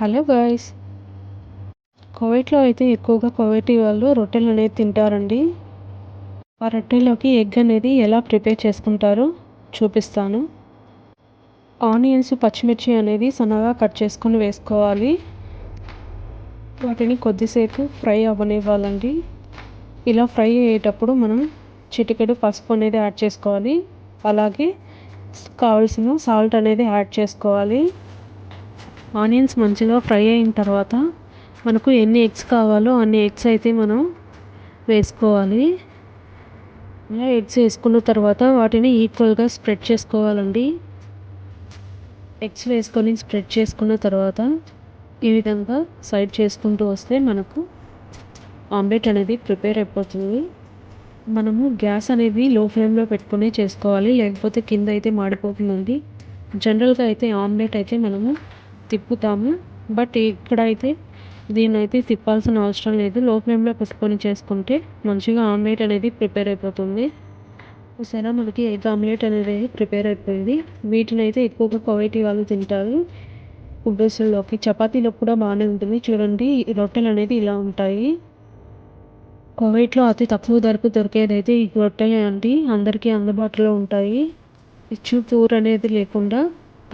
Hello guys. కువైట్‌లో అయితే ఎక్కువగా కువైటీ వాళ్ళు రొట్టెలనేవి తింటారండి. ఆ రొట్టెలోకి ఎగ్ అనేది ఎలా ప్రిపేర్ చేసుకుంటారో చూపిస్తాను. ఆనియన్స్, పచ్చిమిర్చి అనేది సన్నగా కట్ చేసుకొని వేసుకోవాలి. వాటిని కొద్దిసేపు ఫ్రై అవ్వనివ్వాలండి. ఇలా ఫ్రై అయ్యేటప్పుడు మనం చిటికెడు పసుపు అనేది యాడ్ చేసుకోవాలి. అలాగే కావాల్సిన సాల్ట్ అనేది యాడ్ చేసుకోవాలి. ఆనియన్స్ మంచిగా ఫ్రై అయిన తర్వాత మనకు ఎన్ని ఎగ్స్ కావాలో అన్ని ఎగ్స్ అయితే మనం వేసుకోవాలి. ఇలా ఎగ్స్ వేసుకున్న తర్వాత వాటిని ఈక్వల్గా స్ప్రెడ్ చేసుకోవాలండి. ఎగ్స్ వేసుకొని స్ప్రెడ్ చేసుకున్న తర్వాత ఈ విధంగా సైడ్ చేసుకుంటూ వస్తే మనకు ఆమ్లెట్ అనేది ప్రిపేర్ అయిపోతుంది. మనము గ్యాస్ అనేది లో ఫ్లేమ్లో పెట్టుకుని చేసుకోవాలి, లేకపోతే కింద అయితే మాడిపోతుందండి. జనరల్గా అయితే ఆమ్లెట్ అయితే మనము తిప్పుతాము, బట్ ఇక్కడైతే దీన్నైతే తిప్పాల్సిన అవసరం లేదు. లో ఫ్లేమ్లో పెట్టుకొని చేసుకుంటే మంచిగా ఆమ్లెట్ అనేది ప్రిపేర్ అయిపోతుంది. చూసారా, మనకి ఎగ్ ఆమ్లెట్ అనేది ప్రిపేర్ అయిపోయింది. వీటిని అయితే ఎక్కువగా కువైటీ వాళ్ళు తింటారు. కుబ్బేసుల్లోకి చపాతీలో కూడా బాగానే ఉంటుంది. చూడండి, రొట్టెలు అనేది ఇలా ఉంటాయి. కువైట్లో అతి తక్కువ ధరకు దొరికేదైతే ఈ రొట్టెలే అండి. అందరికీ అందుబాటులో ఉంటాయి. ఇచ్చు తూర్ అనేది లేకుండా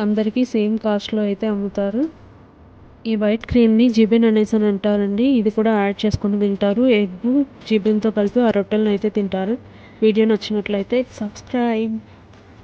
అందరికీ సేమ్ కాస్ట్లో అయితే అమ్ముతారు. ఈ వైట్ క్రీమ్ని జిబిన్ అనేసి అని అంటారండి. ఇది కూడా యాడ్ చేసుకొని తింటారు. ఎగ్ జిబిన్తో కలిపి ఆ రొట్టెలను అయితే తింటారు. వీడియో నచ్చినట్లయితే సబ్స్క్రైబ్.